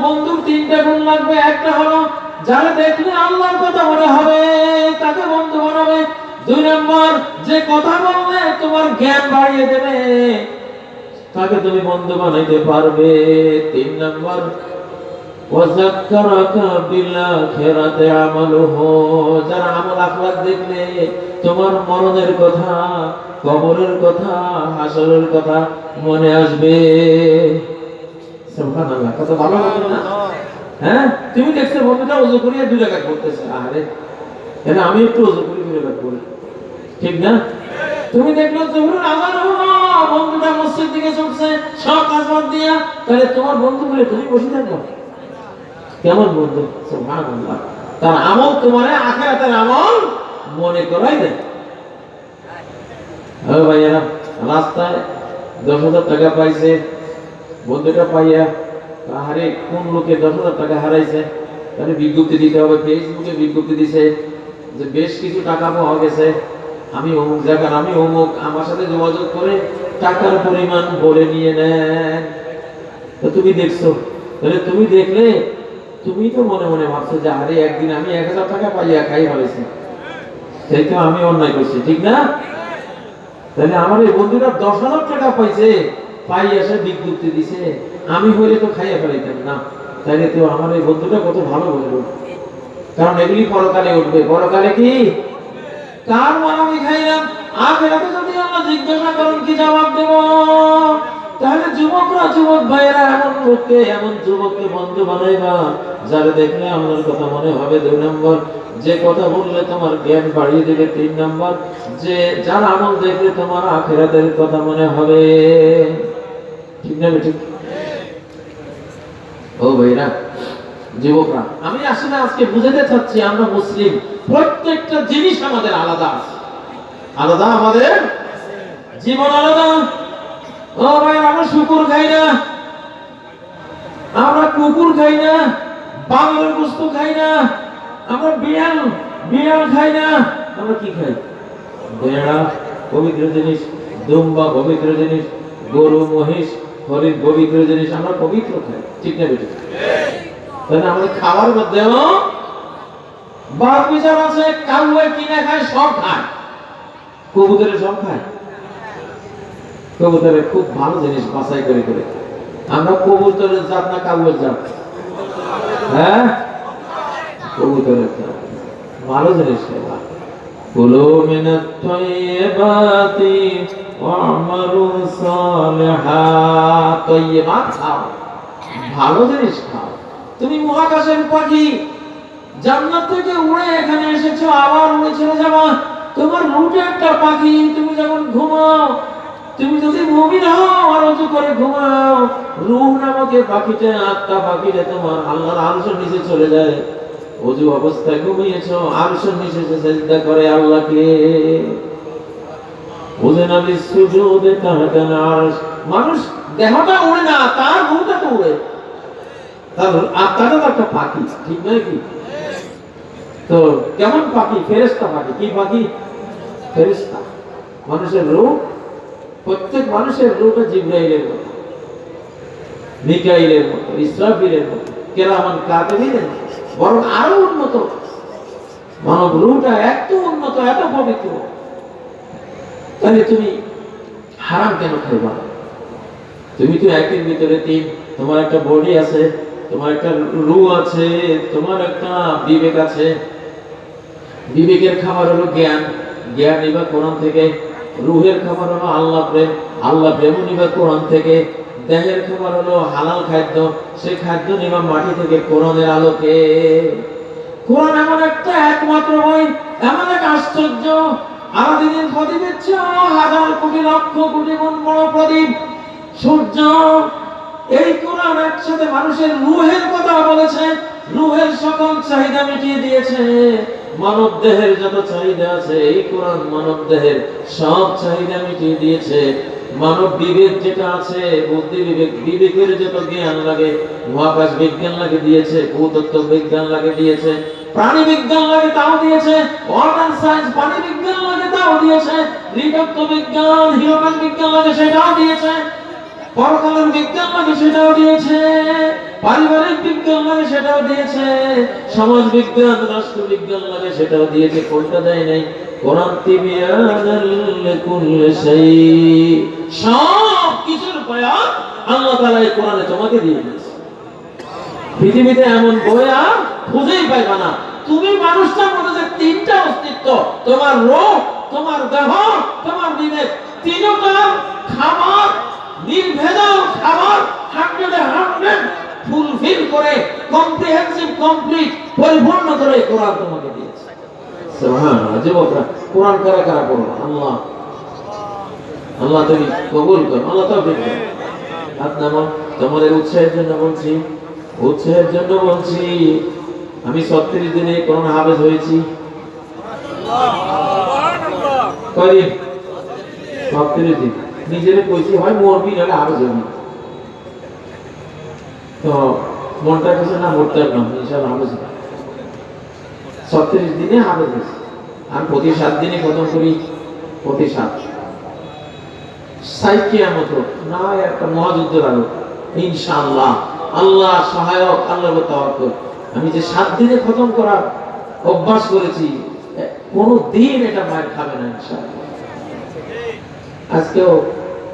বন্ধুর তিনটা গুণ লাগবে। একটা হলো যারা দেখলে আল্লাহর কথা মনে হবে তাকে বন্ধু বানাবে। 2 নম্বর, যে কথা বললে তোমার জ্ঞান বাড়িয়ে দেবে তাকে তুমি বন্ধু বানাইতে পারবে। 3 নম্বর, ওয়াযাক্কারাকা বিল আখিরাতি আমালুহু, যারা আমল আখলাক দেখলে তোমার মরণের কথা, কবরের কথা, হাসরের কথা মনে আসবে। সুবহানাল্লাহ, কত ভালো কথা না? হ্যাঁ, তুমি দেখছো বন্ধুটা ওযু করিয়া 2 রাকাত করতেছে, আরে কেন আমি একটু ওযু করি 2 রাকাত করি, ঠিক না? তুমি দেখলো জোহরের আযান হলো, বন্ধুটা মসজিদ থেকে ছুটছে সব কাজ বাদ দিয়া, তাহলে তোমার বন্ধু বলে তুমি বসে থাকো? কেমন বন্ধু? সুবহানাল্লাহ, তার আমল তোমারে আখিরাতের আমল মনে করাই দেয়। ও ভাইয়া, রাস্তায় 10,000 টাকা পাইছে, বন্ধুটা পাইয়া আরে কোন লোকে 10,000 টাকা হারাইছে, তাহলে বিজ্ঞপ্তি দিতে হবে। ফেসবুকে বিজ্ঞপ্তি দিছে যে বেশ কিছু টাকা পাওয়া গেছে, আমি অমুক জায়গার, আমি অমুক, আমার সাথে যোগাযোগ করে টাকার পরিমাণ বলে নিয়ে নেন। তো তুমি দেখছো, তাহলে তুমি দেখলে তুমি তো মনে মনে ভাবছো যে আরে একদিন আমি 1,000 টাকা পাইয়া খাই ফেলেছি, সেই তো আমি অন্যায় করছি, ঠিক না? তাহলে আমার এই বন্ধুরা 10,000 টাকা পাইছে, পাই এসে বিজ্ঞপ্তি দিছে, আমি হইলে তো খাইয়া ফেলাইতাম না। তাইলে তো আমার এই বন্ধুটা কত ভালো বলবো, কারণ এগুলি পরকালে উঠবে। পরকালে কি কার মান আমি খাইলাম, আখিরাতে যদি আল্লাহ জিজ্ঞাসা করেন কি জবাব দেব? তাহলে যুবকরা, যুবক ভাইয়েরা, এমন লোককে, এমন যুবককে বন্ধু বানাইবা যারা দেখলে আমার কথা মনে হবে। 2 নম্বর, যে কথা বললে তোমার জ্ঞান বাড়িয়ে দেবে। 3 নম্বর, যে যার আমল দেখলে তোমার আখিরাতের কথা মনে হবে, ঠিক না? ঠিক। ও ভাইরা, যুবকরা, আমি আসলে আজকে বুঝাতে চাচ্ছি আমরা মুসলিম, প্রত্যেকটা জিনিস আমাদের আলাদা আছে, আলাদা, আমাদের জীবন আলাদা। ও ভাই, আমরা শুকুর খাই না, আমরা কুকুর খাই না, বাংলার গোশত খাই না, আমরা বিড়াল বিড়াল খাই না, আমরা কি খাই? ভেড়া পবিত্র জিনিস, দুম্বা পবিত্র জিনিস, গরু মহিষ হরিণ পবিত্র জিনিস, আমরা পবিত্র খাই, ঠিক না বেটি? তাহলে আমাদের খাওয়ার মধ্যেও বাদ বিচার আছে। কাউয়ে কিনে খায়, সব খায়, কবুতরে সব খায়, কবুতরে খুব ভালো জিনিস বাছাই করে করে। আমরা কবুতরের জাত না কাউয়ের জাত? হ্যাঁ, কবুতরের জাত, ভালো জিনিস খায়। কুলু মিনাত তাইয়্যিবাতি ওয়া'মালু সালিহাত, তাইয়্যিবাত খাও, ভালো জিনিস খাও। তুমি মহাকাশের পাখি, জান্নাত থেকে উড়ে এখানে এসেছো, আবার উড়ে চলে যাবা। তোমার রুটে একটা পাখি, তুমি যখন ঘুমাও, তুমি যদি মুমিন হও আর ওযু করে ঘুমাও, রূহ নামক পাখিটা, আত্মা পাখিটা তোমার আল্লাহর আরশের নিচে চলে যায়। ওযু অবস্থায় ঘুমিয়েছো, আরশের নিচে সিজদা করে আল্লাহকে। ওযুনা বিসুজুদে তাহতাল আরশ, মানুষ দেহটা উড়ে না, তার রূহটা তো উড়ে, তার আত্মাটা তো একটা পাখি, ঠিক নয় কি? তো কেমন পাখি? ফেরেশতা পাখি। কি পাখি? ফেরেশতা। মানুষের রূহ, প্রত্যেক মানুষের রূহটা জিবরাইলের মতো, মিকাইলের মতো, ইসরাফিলের মতো, কিরামান কাতিবিনের মতো, বরং আরো উন্নত। মানব রূহটা এত উন্নত, এত পবিত্র, তাহলে তুমি হারাম কেন খাইবা? তুমি তো একের ভিতরে 3, তোমার একটা বডি আছে, তোমার একটা রূহ আছে, তোমার একটা বিবেক আছে। বিবেকের খাবার হলো জ্ঞান, জ্ঞান নিবা কোরআন থেকে। রূহের খাবার হলো আল্লাহ প্রেম, আল্লাহ প্রেম নিবা কোরআন থেকে। দেহের খাবার হলো হালাল খাদ্য, সেই খাদ্য নিবা মাটি থেকে কোরআনের আলোকে। কোরআন এমন একটা একমাত্র বই, এমন এক আশ্চর্য, আলাদিনের প্রদীপের চেয়ে 1000 কোটি লক্ষ কোটি গুণ বড় প্রদীপ সূর্য। এই কোরআন একসাথে মানুষের রূহের কথা বলেছে, রূহের সকল চাহিদা মিটিয়ে দিয়েছে। মানব দেহের যত চাহিদা আছে, এই কোরআন মানব দেহের সব চাহিদা মিটিয়ে দিয়েছে। মানব বিবেক যেটা আছে, বুদ্ধি বিবেক, বিবেকের যত জ্ঞান লাগে, মহাকাশ বিজ্ঞান লাগে দিয়েছে, ভূতত্ত্ব বিজ্ঞান লাগে দিয়েছে, প্রাণী বিজ্ঞান লাগে তাও দিয়েছে, অর্গান সায়েন্স প্রাণী বিজ্ঞান লাগে তাও দিয়েছে, নৃতত্ত্ব বিজ্ঞান হিউম্যান বিজ্ঞান লাগে সেটাও দিয়েছে, পরকালের বিজ্ঞান লাগে সেটাও দিয়েছে, পারিবারিক বিজ্ঞান লাগে সেটাও দিয়েছে, সমাজ বিজ্ঞান রাষ্ট্র বিজ্ঞান লাগে সেটাও দিয়েছে, কোনটা দেয় নাই? কোরআন তিবিয়ানাল লিকুল্লি শাই, সব কিছুর বয়ান আল্লাহ তাআলা এই কোরআনে তোমাকে দিয়ে দিয়েছে। পৃথিবীতে এমন বই আর খুঁজেই পাইবা না। তুমি মানুষটার মধ্যে যে তিনটা অস্তিত্ব, তোমার রূহ, তোমার দেহ, তোমার বিবেক, তিনটার খাবার, নির্ভেজাল খাবার 100 ফুলফিল করে, কম্প্রিহেনসিভ, কমপ্লিট, পরিপূর্ণ করে কোরআন তোমাকে দিয়েছে। সুবহানাল্লাহ। যুবকরা কোরআন কারা কারা পড়ো? আল্লাহ আল্লাহ তুমি কবুল করো, আল্লাহ তৌফিক দাও। আপনার তোমাদের উৎসাহের জন্য বলছি, উৎসাহের জন্য বলছি। আমি 36 দিনে কোরআন হাফেজ হয়েছি। কয়দিন? 36 দিন। নিজেরে কইছি হয় মরবি নাহলে হাফেজ হবি। তো মনটা কিছু না, মরতে পারলাম ইনশাআল্লাহ হাফেজ হবি। 36 দিনে হাফেজ হয়েছি। আমি প্রতি 7 দিনে খতম করি, প্রতি 7। সাইকিয়া মতো না, একটা মহাযুদ্ধের আলো ইনশাআল্লাহ। আল্লাহ সহায়ক, আল্লাহর তাওয়াক্কুল। আমি যে 7 দিনে খতম করার অভ্যাস করেছি, কোনো দিন এটা মার খাবে না ইনশাআল্লাহ। আজকেও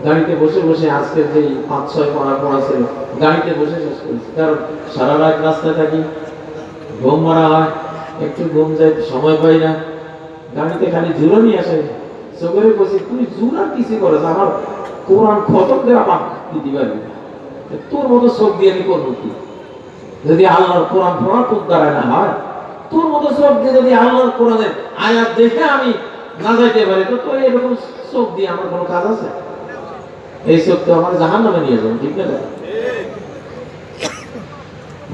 গাড়িতে বসে বসে আজকের যে 5-6 পড়া ছিল গাড়িতে বসে শেষ করেছি, কারণ সারা রাত রাস্তায় থাকি, ঘুম মারা হয়, একটু ঘুম যায়, সময় পাই না। গাড়িতে খালি জুড়ো নিয়ে আসে, চোখে বসে তুই জুড়ার কিছু করে আমার কোরআন খতম দেওয়া পাক দিতে পারবি, তোর মতো চোখ দিয়ে আমি করবো কি? যদি আল্লাহর কোরআন পড়া তোর দ্বারা না হয়, তোর মতো চোখ দিয়ে যদি আল্লাহর কোরআনের আয়াত দেখে আমি না যাইতে পারি, তো তোর এরকম চোখ দিয়ে আমার কোনো কাজ আছে? এই চোখ তো আমার জাহান্নামে নিয়ে যাবে, ঠিক না?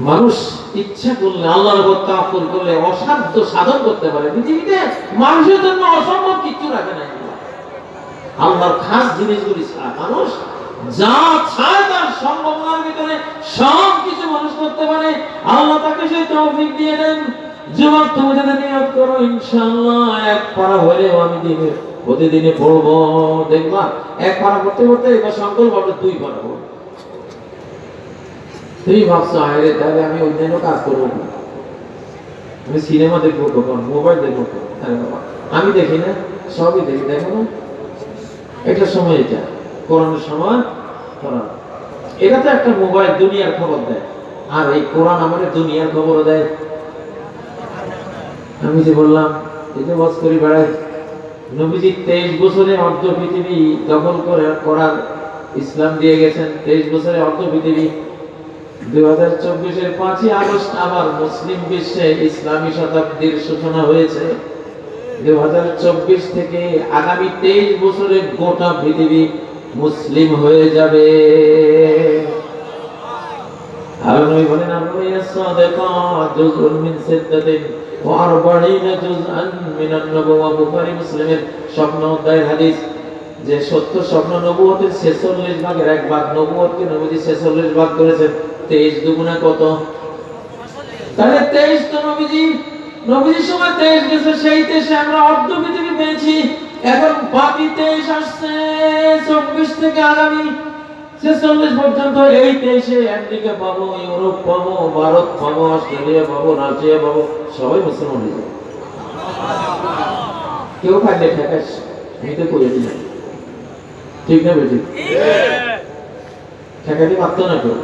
মানুষ ইচ্ছা করলে, আল্লাহর উপর তাওয়াক্কুল করলে অসাধ্য সাধন করতে পারে। পৃথিবীতে মানুষের জন্য অসম্ভব কিছু রাখে নাই। আল্লাহর খাস জিনিসগুলি ছাড়া মানুষ যা চায় তার সম্ভাবনার ভিতরে সব কিছু মানুষ করতে পারে। আল্লাহ তাকে সেই তৌফিক দিয়ে দেন। যুবক, তুমি যদি নিয়ত করো ইনশাআল্লাহ এক পারা হলেও আমি দিনে প্রতিদিনে পড়বো, দেখবা এক পারা করতে করতে এবার সংকল্প হবে 2 পারা পড়বো। তুমি ভাবছো আরে তাহলে আমি অন্যান্য কাজ করবো, আমি সিনেমা দেখবো কখন, মোবাইল দেখবো কখন? আমি দেখি না, সবই দেখি। দেখো না, এটা সময়, এটা কোরআনের সময় কোরআন। এটা তো একটা মোবাইল দুনিয়ার খবর দেয়, আর এই কোরআন আমাদের দুনিয়ার খবর দেয়। আমি যে বললাম এই যে ওয়াজ করি বেড়াই, নবীজি 23 বছরে অর্ধ পৃথিবী দখল করার ইসলাম দিয়ে গেছেন। 23 বছরে অর্ধ পৃথিবী। 2024-এর 5ই আগস্ট আবার মুসলিম বিশ্বে ইসলামী শতাব্দীর সূচনা হয়েছে। 2024 থেকে আগামী 23 বছরে গোটা পৃথিবী মুসলিম হয়ে যাবে। আর নবী বলেন আবুয়া সাদাকা জুজউন মিন সিদ্দাতিন ওয়া 40 জুজআন মিনান নবুওয়া। বুখারী মুসলিমের স্বপ্ন অধ্যায়ের হাদিস, যে সত্য স্বপ্ন নবুয়তের 46 ভাগের 1 ভাগ, নবুয়তকে নবীজি 46 ভাগ করেছেন। 23 দুগুণে কত? তাহলে 23 তো নবীজির সময় 23 গেছে, সেই 23 আমরা অর্ধ পৃথিবী পেয়েছি। এখন বাকি 23 আসছে 24 থেকে আগামী 46 পর্যন্ত। এই 23-এ আমেরিকা পাবো, ইউরোপ পাবো, ভারত পাবো, অস্ট্রেলিয়া পাবো, রাশিয়া পাবো, সবাই মুসলমান হয়ে যাবে। কেউ খাইলে ঠেকাস, আমি তো করে দিলাম, ঠিক না বেঠিক? ঠেকাতে পারতো না কেউ,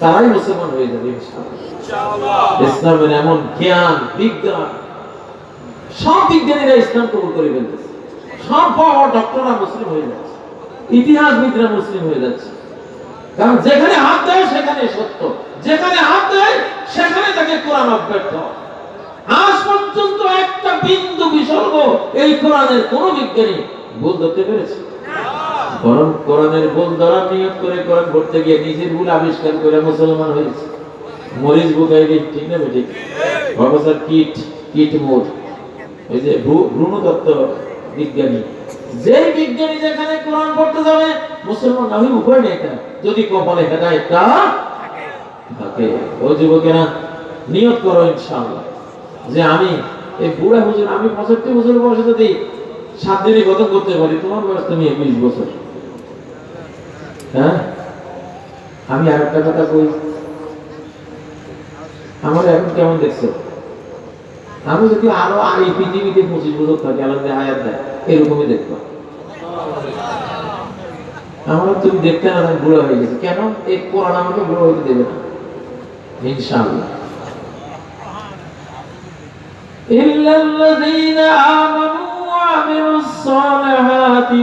তারাই মুসলমান হয়ে যাবে ইনশাআল্লাহ। ইসলামের এমন জ্ঞান, বিজ্ঞান, সব বিজ্ঞানীরা ইসলাম কবুল করে ফেলতেছে, সব বড় ডক্টররা মুসলিম হয়ে যাচ্ছে, ইতিহাসবিদরা মুসলিম হয়ে যাচ্ছে। কারণ যেখানে হাত দেয় সেখানে সত্য, যেখানে হাত দেয় সেখানে তাকে কোরআন অব্যর্থ। আজ পর্যন্ত একটা বিন্দু বিসর্গ এই কোরআনের কোন বিজ্ঞানী ভুল ধরতে পেরেছে? বরং কোরআনের ভুল ধরার নিয়ত করে কোরআন পড়তে গিয়ে নিজের ভুল আবিষ্কার করে মুসলমান হয়েছে। মরিস বুকাইলি, ঠিক না বেঠিক? প্রফেসর কিট মোর, ওই যে ভ্রূণতত্ত্ব বিজ্ঞানী, যে বিজ্ঞানী যেখানে কোরআন পড়তে যাবে মুসলমান না হয়ে উপায় নেই, যদি কপালে হেদায়েতটা থাকে। ও যুবকেরা, নিয়ত করো ইনশাআল্লাহ যে আমি এই বুড়া হুজুর, আমি 65 বছর বয়সে যদি 7 দিনে খতম করতে পারি, তোমার বয়স তুমি 21 বছর। হ্যাঁ, আমি আরেকটা কথা কই, আমার এখন কেমন দেখছো? আমি যদি আরো এই পৃথিবীতে 25 বছর থাকি, আল্লাহ যদি হায়াত দেয়, এরকমই দেখবো। আমরা তুমি দেখতে না, আমি বুড়ো হয়ে গেছি কেন? এই কোরআন আমাকে বুড়ো হইতে দেবে না ইনশাআল্লাহ। ইল্লাল্লাযীনা আমানু ওয়া আমিলুস সালিহাতি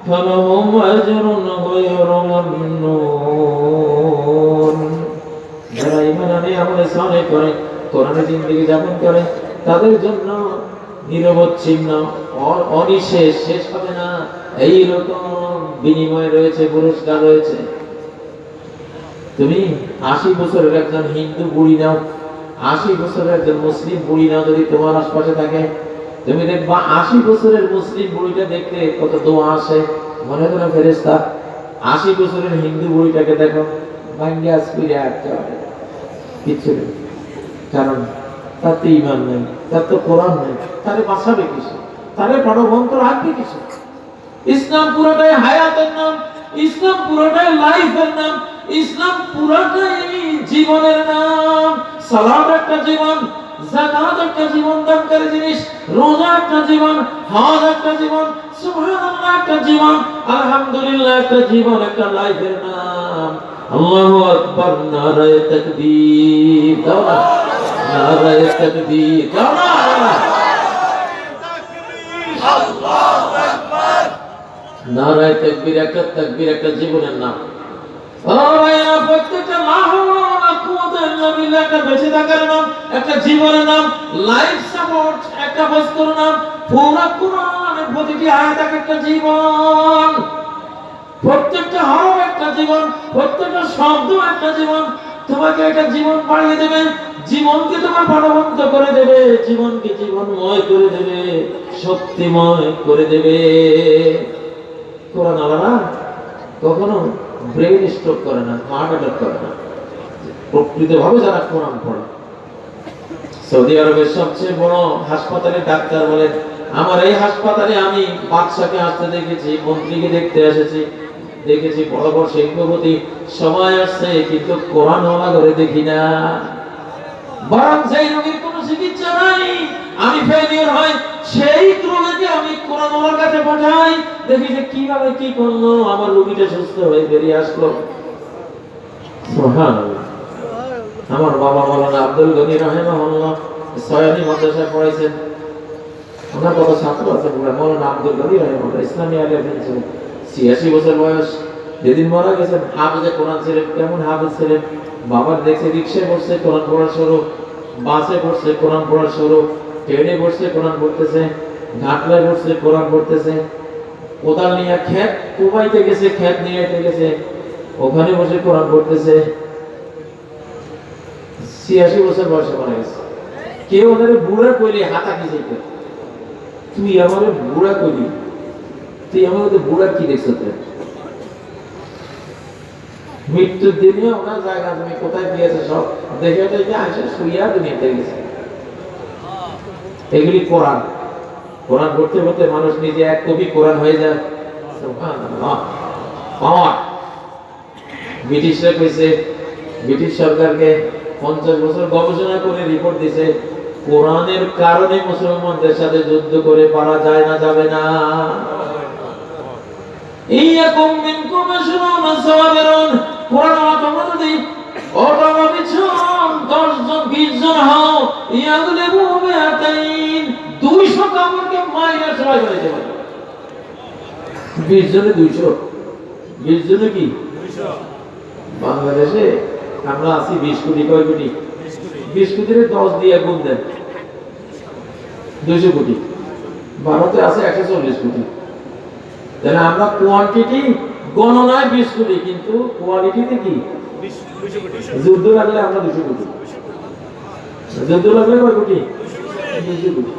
ফালাহুম আজরুন গায়রু মামনুন। যারা ঈমান আনে, আমলে সালেহ করে, কোরআনের জিন্দেগি যাপন করে, তাদের জন্য নিরবচ্ছিন্ন অনিশেষ, শেষ হবে না, এইরকম বিনিময় রয়েছে, পুরস্কার রয়েছে। তুমি 80 বছরের একজন হিন্দু বুড়ি নাও, 80 বছরের একজন মুসলিম বুড়ি নাও, যদি তোমার আশপাশে থাকে, তুমি দেখবা 80 বছরের মুসলিম বুড়িটা দেখতে কত দোয়া আসে, মনে করো ফেরেশতা। 80 বছরের হিন্দু বুড়িটাকে দেখো, ভাঙ্গিয়া স্কুলে আটকে হবে, কিচ্ছু নেই। কারণ তার তো ঈমান নেই, তার তো কোরআন নেই, তারে বাঁচাবে কিছু, তারে প্রাণবন্ত রাখবে কিছু। ইসলাম পুরোটাই হায়াতের নাম, ইসলাম পুরোটাই লাইফের নাম, ইসলাম পুরোটাই জীবনের নাম। সালাত একটা জীবন, যাকাত একটা জীবন দানকারী জিনিস, রোজা একটা জীবন, হজ একটা জীবন, সুবহানাল্লাহ একটা জীবন, আলহামদুলিল্লাহ একটা জীবন, একটা লাইফের নাম। আল্লাহু আকবার, নারায়ে তাকবীর, দাও না নারায়ে তাকবীর, দাও না আল্লাহু আকবার। নারায়ে তাকবীর একটা জীবনের নাম। ও ভাইরা, প্রত্যেকটা লা হাওলা ওয়ালা কুওয়াতা ইল্লা বিল্লাহ একটা বেঁচে থাকার নাম, একটা জীবনের নাম, লাইফ সাপোর্ট একটা বস্তুর নাম। পুরো কোরআনের প্রতিটি আয়াত একটা জীবন, প্রত্যেকটা হরফ একটা জীবন, প্রত্যেকটা শব্দ একটা জীবন। তোমাকে একটা জীবন বাড়িয়ে দেবে, জীবনকে তোমার প্রাণবন্ত করে দেবে, জীবনকে জীবনময় করে দেবে, শক্তিময় করে দেবে। কোরআন আলাদা কখনো ব্রেন স্ট্রোক করে না, হার্ট অ্যাটাক করে না। প্রকৃতভাবে যারা কোরআন পড়ে, সৌদি আরবের সবচেয়ে বড় হাসপাতালে ডাক্তার বলে, আমার এই হাসপাতালে আমি বাদশাকে আসতে দেখেছি, মন্ত্রীকে দেখতে এসেছি, দেখেছি বড় বড় শিল্পপতি সবাই আসছে, কিন্তু কোরআন ওয়ালা করে দেখি না। বরং সেই রোগীর কোনো চিকিৎসা নাই, আমি ফেলিওর হয়, সেই রোগীকে আমি কোরআন ওয়ালার কাছে পাঠাই, দেখি যে কিভাবে কি করলো, আমার রোগীটা সুস্থ হয়ে বেরিয়ে আসলো। সুবহানাল্লাহ। আমার বাবা মাওলানা আব্দুল গনি রাহিমাহুল্লাহ সয়ানি মাদ্রাসায় পড়াইছেন, ওনার কত ছাত্র আছে, মাওলানা আব্দুল গনি রাহিমাহুল্লাহ ইসলামী আলিয়া ছিলেন, 86 বছর বয়স। যেদিন মারা গেছেন, হাফেজে কোরআন ছিলেন। কেমন হাফেজ ছিলেন? বাবার দেখছে রিক্সায় বসছে কোরআন পড়ার শুরু, বাসে বসছে কোরআন পড়ার শুরু, ট্রেনে বসছে কোরআন পড়তেছে, ঘাটলায় বসছে কোরআন পড়তেছে, কোদাল নিয়ে ক্ষেত কুবাইতে গেছে, ক্ষেত নিয়ে গেছে, ওখানে বসে কোরআন পড়তেছে। 86 বছর বয়সে মারা গেছে। কেউ ওদের বুড়া কইলে হাতা কি যেত, তুই আমারে বুড়া কইলি, তুই আমার ওদের বুড়া কি দেখছো? মৃত্যুর দিনে ওনার জায়গা তুমি কোথায় দিয়েছে সব দেখে দেখে আসে শুইয়া দুনিয়াতে গেছে। এগুলি কোরআন, কোরআন পড়তে পড়তে মানুষ নিজে এক কপি কোরআন হয়ে যায়। ব্রিটিশরা কইছে, ব্রিটিশ সরকারকে 50 বছর গবেষণা করে রিপোর্ট দিছে, কোরআনের কারণে মুসলমানদের সাথে যুদ্ধ করে পারা যায় না, যাবে না। ইয়াকুম মিনকুম 20 কোরআন তোমরা যদি অটবিছন 10 জন 20 জন হও, ইয়াগলিবু বিআতাইন 200 কামরকে মাইরা সবাই হয়ে যাবে। 20 জনে 200, 20 জনে কি 200। বাংলাদেশে আমরা আছি 20 কোটি, কয় কোটি? 20 কোটির 10 দিয়ে গুণ দেন 200 কোটি। ভারতে আছে 140 কোটি। তাহলে আমরা কোয়ান্টিটি গণনায় 20 কোটি, কিন্তু কোয়ালিটিতে কি 200 কোটি। যুদ্ধ লাগলে আমরা 200 কোটি, যুদ্ধ লাগলে কয় কোটি? 200 কোটি।